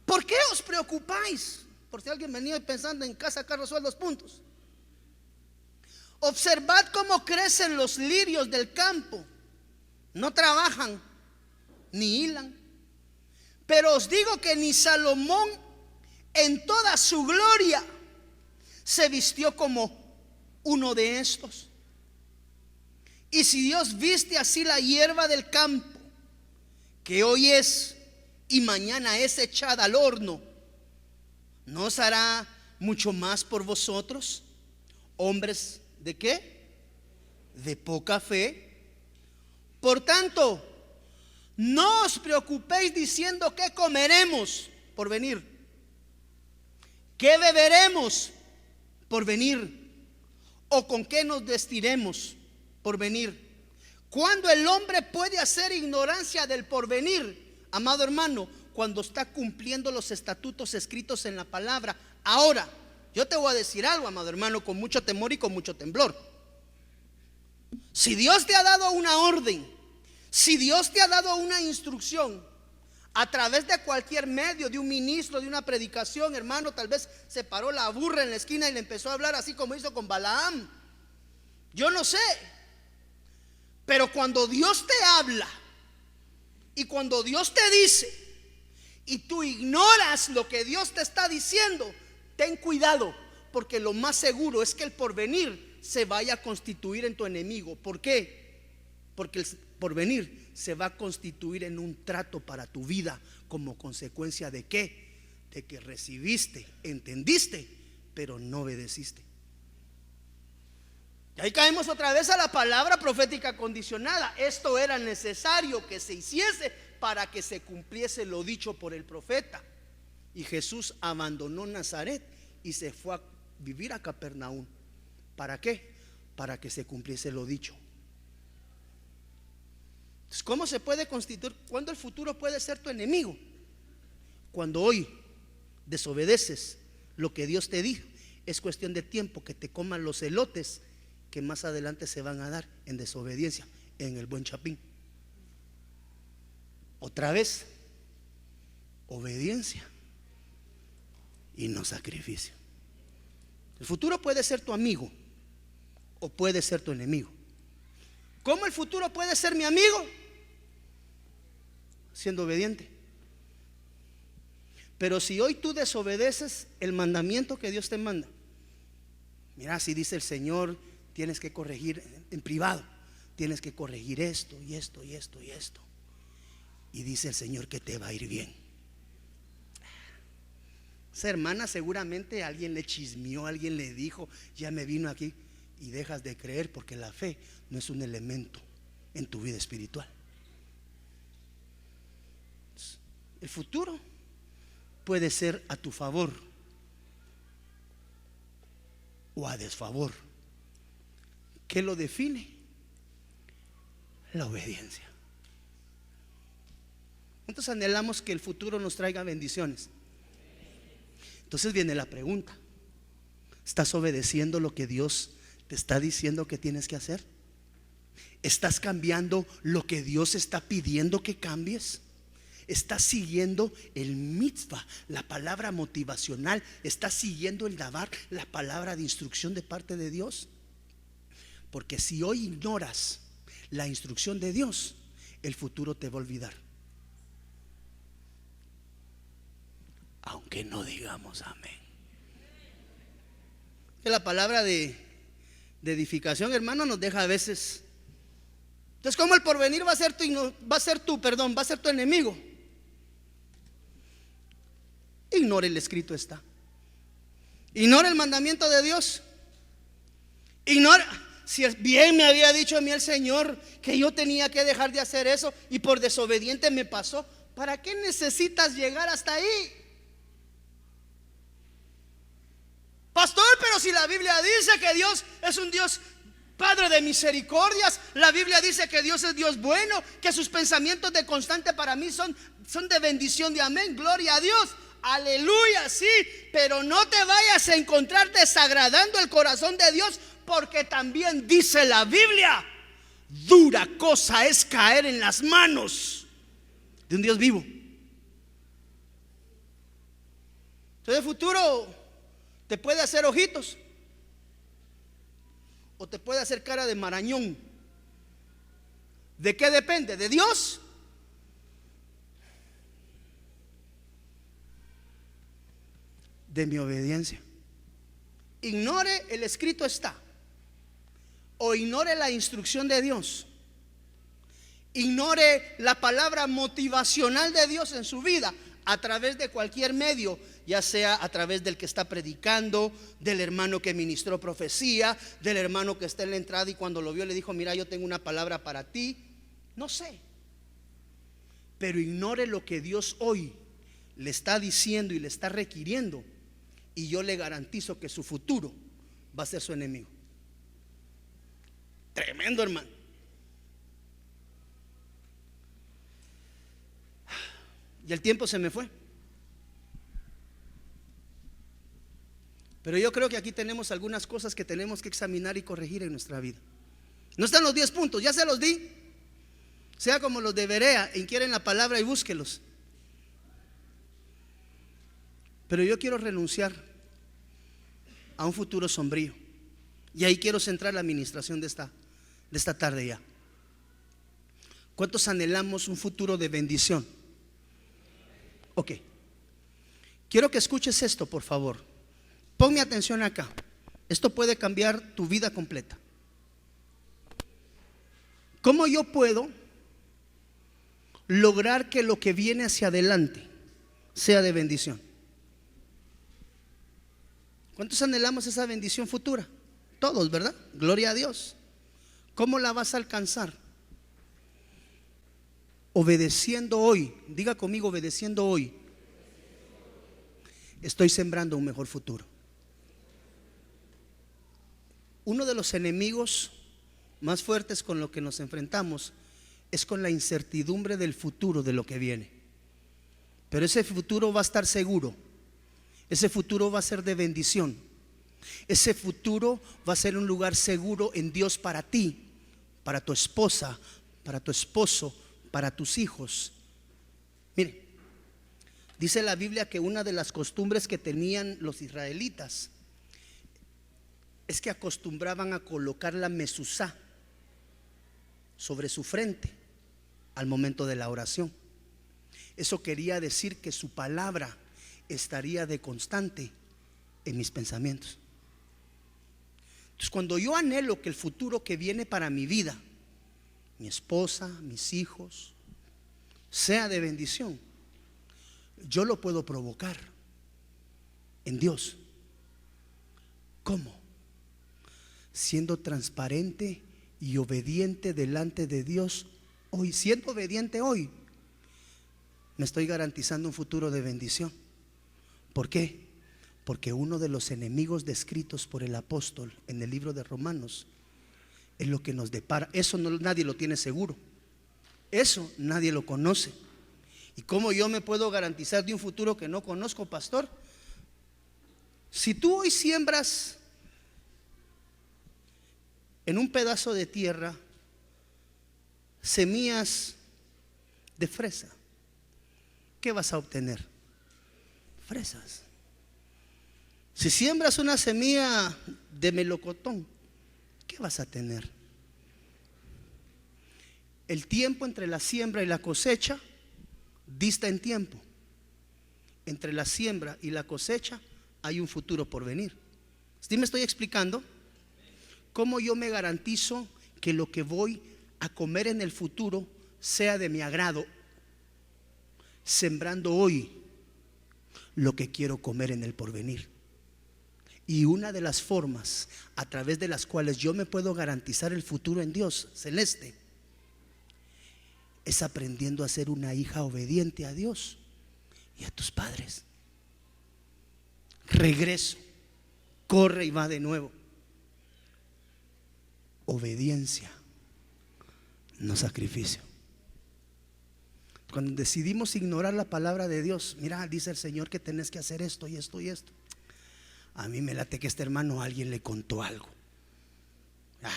¿por qué os preocupáis? Por si alguien venía pensando en casa, carros, sueldos, puntos. Observad cómo crecen los lirios del campo. No trabajan ni hilan. Pero os digo que ni Salomón en toda su gloria se vistió como uno de estos. Y si Dios viste así la hierba del campo, que hoy es y mañana es echada al horno, ¿no os hará mucho más por vosotros, hombres de qué? De poca fe. Por tanto, no os preocupéis diciendo: ¿qué comeremos? Por venir. ¿Qué beberemos? Por venir. ¿O con qué nos vestiremos? Por venir. Cuando el hombre puede hacer ignorancia del porvenir, amado hermano, cuando está cumpliendo los estatutos escritos en la palabra. Ahora, yo te voy a decir algo, amado hermano, con mucho temor y con mucho temblor. Si Dios te ha dado una orden, si Dios te ha dado una instrucción a través de cualquier medio, de un ministro, de una predicación, hermano, tal vez se paró la burra en la esquina y le empezó a hablar así como hizo con Balaam. Yo no sé. Pero cuando Dios te habla y cuando Dios te dice y tú ignoras lo que Dios te está diciendo, ten cuidado, porque lo más seguro es que el porvenir se vaya a constituir en tu enemigo. ¿Por qué? Porque el porvenir se va a constituir en un trato para tu vida. ¿Como consecuencia de qué? De que recibiste, entendiste, pero no obedeciste. Y ahí caemos otra vez a la palabra profética condicionada. Esto era necesario que se hiciese para que se cumpliese lo dicho por el profeta. Y Jesús abandonó Nazaret y se fue a vivir a Capernaum. ¿Para qué? Para que se cumpliese lo dicho. Entonces, ¿cómo se puede constituir? ¿Cuándo el futuro puede ser tu enemigo? Cuando hoy desobedeces lo que Dios te dijo. Es cuestión de tiempo que te coman los elotes que más adelante se van a dar en desobediencia, en el buen chapín. Otra vez, obediencia y no sacrificio. El futuro puede ser tu amigo o puede ser tu enemigo. ¿Cómo el futuro puede ser mi amigo? Siendo obediente. Pero si hoy tú desobedeces el mandamiento que Dios te manda, mira, si dice el Señor, tienes que corregir en privado, tienes que corregir esto y esto y esto y esto, y dice el Señor que te va a ir bien. Esa hermana seguramente alguien le chismeó, alguien le dijo, ya me vino aquí, y dejas de creer porque la fe no es un elemento en tu vida espiritual. El futuro puede ser a tu favor o a desfavor. ¿Qué lo define? La obediencia. Entonces anhelamos que el futuro nos traiga bendiciones. Entonces viene la pregunta: ¿estás obedeciendo lo que Dios te está diciendo que tienes que hacer? ¿Estás cambiando lo que Dios está pidiendo que cambies? ¿Estás siguiendo el mitzvah, la palabra motivacional? ¿Estás siguiendo el davar, la palabra de instrucción de parte de Dios? Porque si hoy ignoras la instrucción de Dios, el futuro te va a olvidar. Aunque no digamos amén. Que la palabra de edificación, hermano, nos deja a veces. Entonces, ¿cómo el porvenir va a ser tu enemigo? Ignora el escrito está. Ignora el mandamiento de Dios. Ignora. si bien me había dicho a mí el Señor que yo tenía que dejar de hacer eso y por desobediente me pasó, ¿para qué necesitas llegar hasta ahí? Pastor, pero si la Biblia dice que Dios es un Dios Padre de misericordias, la Biblia dice que Dios es Dios bueno, que sus pensamientos de constante para mí son de bendición, de amén, gloria a Dios, aleluya, sí, pero no te vayas a encontrar desagradando el corazón de Dios, porque también dice la Biblia, dura cosa es caer en las manos de un Dios vivo. Entonces el futuro te puede hacer ojitos o te puede hacer cara de marañón. ¿De qué depende? ¿De Dios? De mi obediencia. Ignore el escrito está, o ignore la instrucción de Dios, ignore la palabra motivacional de Dios en su vida a través de cualquier medio, ya sea a través del que está predicando, del hermano que ministró profecía, del hermano que está en la entrada y cuando lo vio le dijo, mira, yo tengo una palabra para ti, no sé, pero ignore lo que Dios hoy le está diciendo y le está requiriendo, y yo le garantizo que su futuro va a ser su enemigo. Tremendo, hermano. Y el tiempo se me fue. Pero yo creo que aquí tenemos algunas cosas que tenemos que examinar y corregir en nuestra vida. No están los 10 puntos, ya se los di. Sea como los de Berea, inquieren la palabra y búsquelos. Pero yo quiero renunciar a un futuro sombrío. Y ahí quiero centrar la administración de esta tarde ya. ¿Cuántos anhelamos un futuro de bendición? Ok. Quiero que escuches esto, por favor. Ponme atención acá. Esto puede cambiar tu vida completa. ¿Cómo yo puedo lograr que lo que viene hacia adelante sea de bendición? ¿Cuántos anhelamos esa bendición futura? Todos, ¿verdad? Gloria a Dios. ¿Cómo la vas a alcanzar? Obedeciendo hoy. Diga conmigo, obedeciendo hoy. Estoy sembrando un mejor futuro. Uno de los enemigos más fuertes con lo que nos enfrentamos es con la incertidumbre del futuro, de lo que viene. Pero ese futuro va a estar seguro. Ese futuro va a ser de bendición. Ese futuro va a ser un lugar seguro en Dios para ti, para tu esposa, para tu esposo, para tus hijos. Mire, dice la Biblia que una de las costumbres que tenían los israelitas es que acostumbraban a colocar la mezuzá sobre su frente al momento de la oración. Eso quería decir que su palabra estaría de constante en mis pensamientos. Entonces, cuando yo anhelo que el futuro que viene para mi vida, mi esposa, mis hijos, sea de bendición, yo lo puedo provocar en Dios. ¿Cómo? Siendo transparente y obediente delante de Dios hoy. Siendo obediente hoy, me estoy garantizando un futuro de bendición. ¿Por qué? Porque uno de los enemigos descritos por el apóstol en el libro de Romanos es lo que nos depara. Eso no, nadie lo tiene seguro. Eso nadie lo conoce. ¿Y cómo yo me puedo garantizar de un futuro que no conozco, pastor? Si tú hoy siembras en un pedazo de tierra semillas de fresa, ¿qué vas a obtener? Fresas. Si siembras una semilla de melocotón, ¿qué vas a tener? El tiempo entre la siembra y la cosecha dista en tiempo. Entre la siembra y la cosecha hay un futuro por venir. ¿Sí me estoy explicando? ¿Cómo yo me garantizo que lo que voy a comer en el futuro sea de mi agrado? Sembrando hoy lo que quiero comer en el porvenir. Y una de las formas a través de las cuales yo me puedo garantizar el futuro en Dios celeste es aprendiendo a ser una hija obediente a Dios y a tus padres. Regreso, corre y va de nuevo. Obediencia, no sacrificio. Cuando decidimos ignorar la palabra de Dios, mira, dice el Señor que tenés que hacer esto y esto y esto. A mí me late que este hermano a alguien le contó algo.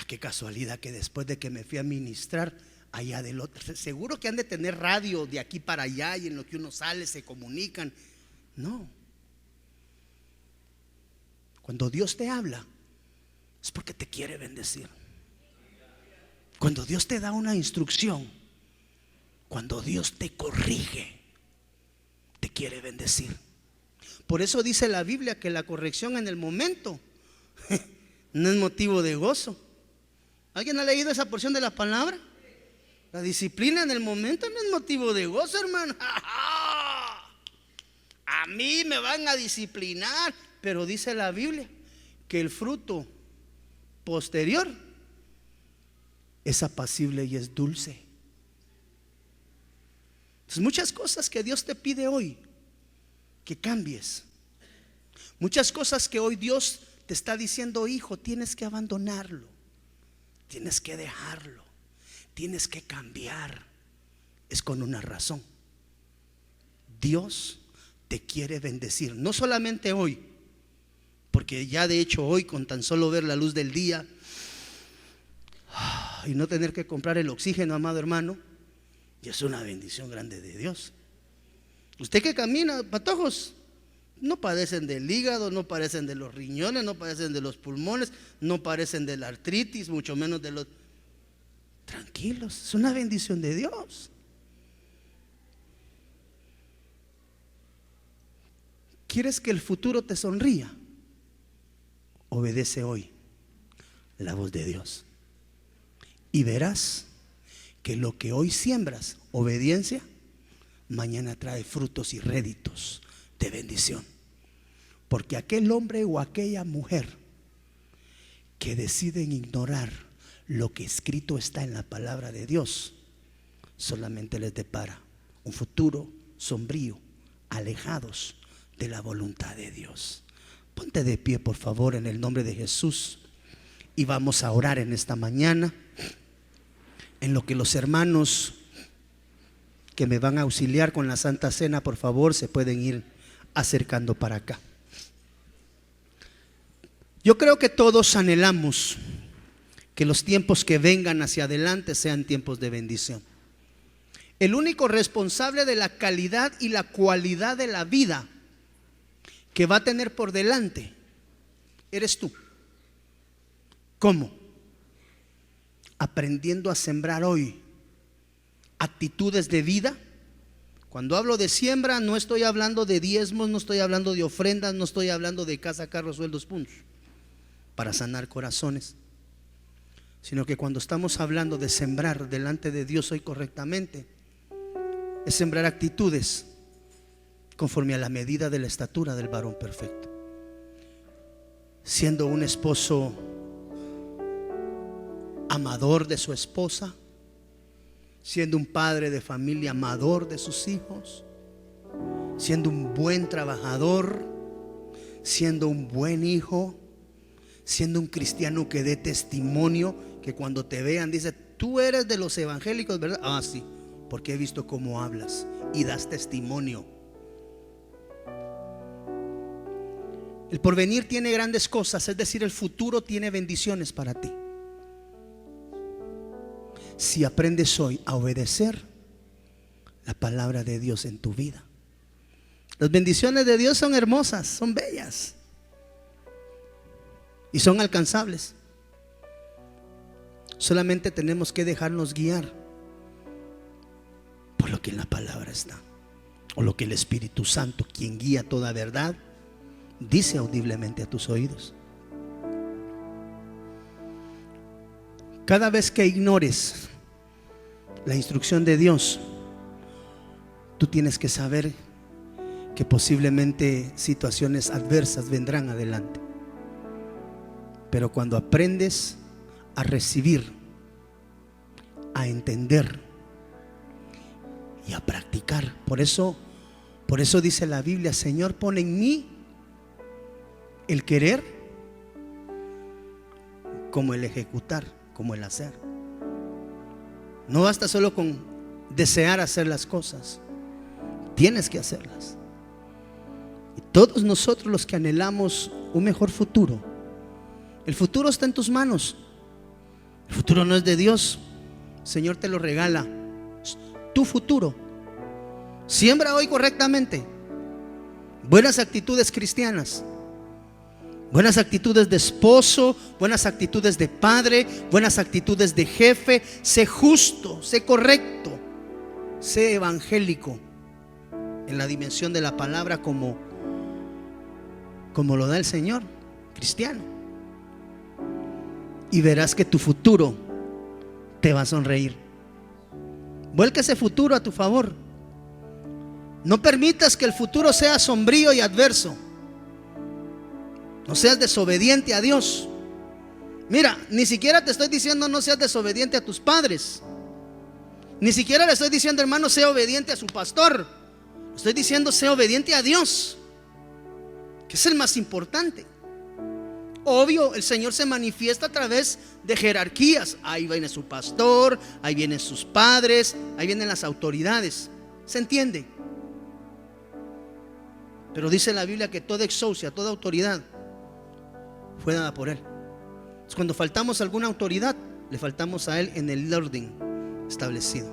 Qué casualidad que después de que me fui a ministrar allá del otro, seguro que han de tener radio de aquí para allá y en lo que uno sale se comunican. No. Cuando Dios te habla es porque te quiere bendecir. Cuando Dios te da una instrucción, cuando Dios te corrige, te quiere bendecir. Por eso dice la Biblia que la corrección en el momento no es motivo de gozo. ¿Alguien ha leído esa porción de la palabra? La disciplina en el momento no es motivo de gozo, hermano. A mí me van a disciplinar, pero dice la Biblia que el fruto posterior es apacible y es dulce. Entonces, muchas cosas que Dios te pide hoy que cambies, muchas cosas que hoy Dios te está diciendo: hijo, tienes que abandonarlo, tienes que dejarlo, tienes que cambiar. Es con una razón. Dios te quiere bendecir, no solamente hoy, porque ya de hecho hoy, con tan solo ver la luz del día y no tener que comprar el oxígeno, amado hermano, ya es una bendición grande de Dios. Usted que camina, patojos, no padecen del hígado, no padecen de los riñones, no padecen de los pulmones, no padecen de la artritis, mucho menos de los... Tranquilos, es una bendición de Dios. ¿Quieres que el futuro te sonría? Obedece hoy la voz de Dios y verás que lo que hoy siembras, obediencia, mañana trae frutos y réditos de bendición. Porque aquel hombre o aquella mujer que deciden ignorar lo que escrito está en la palabra de Dios, solamente les depara un futuro sombrío, alejados de la voluntad de Dios. Ponte de pie, por favor, en el nombre de Jesús, y vamos a orar en esta mañana, en lo que los hermanos que me van a auxiliar con la Santa Cena, por favor, se pueden ir acercando para acá. Yo creo que todos anhelamos que los tiempos que vengan hacia adelante sean tiempos de bendición. El único responsable de la calidad y la cualidad de la vida que va a tener por delante eres tú. ¿Cómo? Aprendiendo a sembrar hoy actitudes de vida. Cuando hablo de siembra, no estoy hablando de diezmos, no estoy hablando de ofrendas, no estoy hablando de casa, carros, sueldos, puntos para sanar corazones, sino que cuando estamos hablando de sembrar delante de Dios hoy correctamente, es sembrar actitudes conforme a la medida de la estatura del varón perfecto, siendo un esposo amador de su esposa, siendo un padre de familia amador de sus hijos, siendo un buen trabajador, siendo un buen hijo, siendo un cristiano que dé testimonio, que cuando te vean dice: tú eres de los evangélicos, ¿verdad? Ah, sí, porque he visto cómo hablas y das testimonio. El porvenir tiene grandes cosas, es decir, el futuro tiene bendiciones para ti. Si aprendes hoy a obedecer la palabra de Dios en tu vida. Las bendiciones de Dios son hermosas, son bellas y son alcanzables. Solamente tenemos que dejarnos guiar por lo que en la palabra está, o lo que el Espíritu Santo, quien guía toda verdad, dice audiblemente a tus oídos. Cada vez que ignores la instrucción de Dios, tú tienes que saber que posiblemente situaciones adversas vendrán adelante. Pero cuando aprendes a recibir, a entender y a practicar, por eso dice la Biblia: Señor, pon en mí el querer como el ejecutar, como el hacer. No basta solo con desear hacer las cosas, tienes que hacerlas. Y todos nosotros los que anhelamos un mejor futuro, el futuro está en tus manos. El futuro no es de Dios, el Señor te lo regala. Es tu futuro. Siembra hoy correctamente buenas actitudes cristianas, buenas actitudes de esposo, buenas actitudes de padre, buenas actitudes de jefe. Sé justo, sé correcto, sé evangélico en la dimensión de la palabra, como lo da el Señor, cristiano. Y verás que tu futuro te va a sonreír. Vuelca ese futuro a tu favor. No permitas que el futuro sea sombrío y adverso. No seas desobediente a Dios. Mira, ni siquiera te estoy diciendo no seas desobediente a tus padres. Ni siquiera le estoy diciendo, hermano, sea obediente a su pastor. Estoy diciendo, sea obediente a Dios, que es el más importante. Obvio, el Señor se manifiesta a través de jerarquías. Ahí viene su pastor, ahí vienen sus padres, ahí vienen las autoridades. ¿Se entiende? Pero dice la Biblia que toda exousia, toda autoridad fue dada por Él. Entonces, cuando faltamos a alguna autoridad, le faltamos a Él en el orden establecido.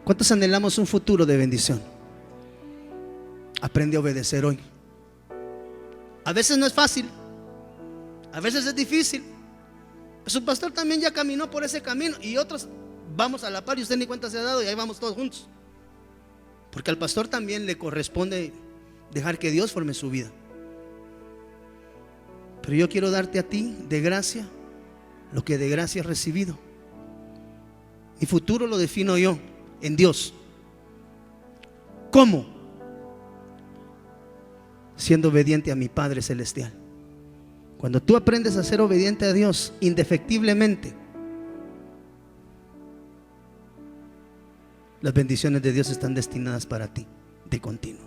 ¿Cuántos anhelamos un futuro de bendición? Aprende a obedecer hoy. A veces no es fácil, a veces es difícil. Su pastor también ya caminó por ese camino, y otros vamos a la par y usted ni cuenta se ha dado, y ahí vamos todos juntos. Porque al pastor también le corresponde dejar que Dios forme su vida. Pero yo quiero darte a ti de gracia lo que de gracia he recibido. Mi futuro lo defino yo en Dios. ¿Cómo? Siendo obediente a mi Padre Celestial. Cuando tú aprendes a ser obediente a Dios indefectiblemente, las bendiciones de Dios están destinadas para ti de continuo.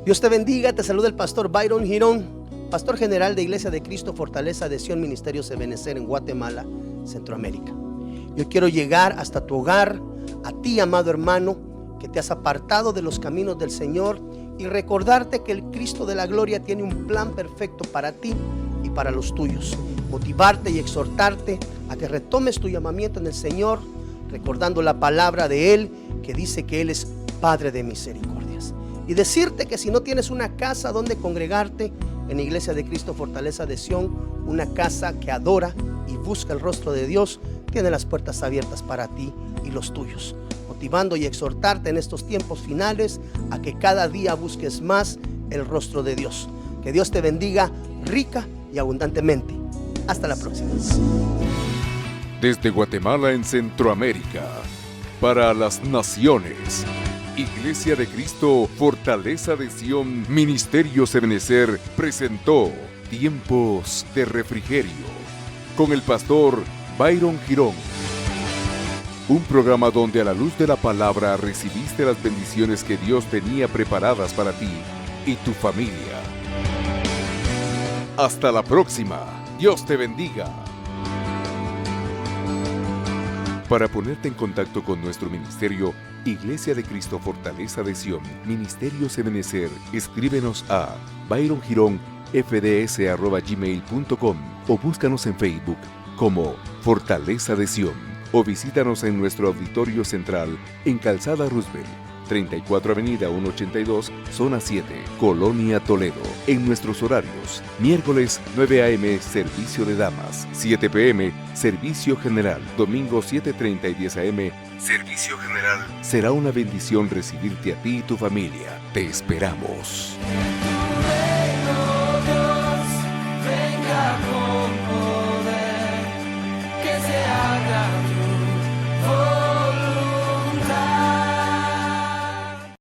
Dios te bendiga. Te saluda el pastor Byron Girón, pastor general de Iglesia de Cristo Fortaleza de Sion Ministerios Ebenecer en Guatemala, Centroamérica. Yo quiero llegar hasta tu hogar, a ti, amado hermano, que te has apartado de los caminos del Señor, y recordarte que el Cristo de la gloria tiene un plan perfecto para ti y para los tuyos. Motivarte y exhortarte a que retomes tu llamamiento en el Señor, recordando la palabra de Él, que dice que Él es Padre de misericordias. Y decirte que si no tienes una casa donde congregarte, en Iglesia de Cristo Fortaleza de Sion, una casa que adora y busca el rostro de Dios, tiene las puertas abiertas para ti y los tuyos, motivando y exhortarte en estos tiempos finales a que cada día busques más el rostro de Dios. Que Dios te bendiga rica y abundantemente. Hasta la próxima. Desde Guatemala en Centroamérica, para las naciones, Iglesia de Cristo Fortaleza de Sion Ministerios Ebenecer presentó Tiempos de Refrigerio con el pastor Byron Girón. Un programa donde a la luz de la palabra recibiste las bendiciones que Dios tenía preparadas para ti y tu familia. Hasta la próxima. Dios te bendiga. Para ponerte en contacto con nuestro ministerio, Iglesia de Cristo Fortaleza de Sion Ministerios Ebenecer, escríbenos a byrongironfds@gmail.com o búscanos en Facebook como Fortaleza de Sion, o visítanos en nuestro auditorio central en Calzada Roosevelt, 34 Avenida 182, Zona 7, Colonia Toledo. En nuestros horarios: miércoles 9 a.m. servicio de damas, 7 p.m. servicio general, domingo 7:30 y 10 a.m. servicio general. Será una bendición recibirte a ti y tu familia. Te esperamos.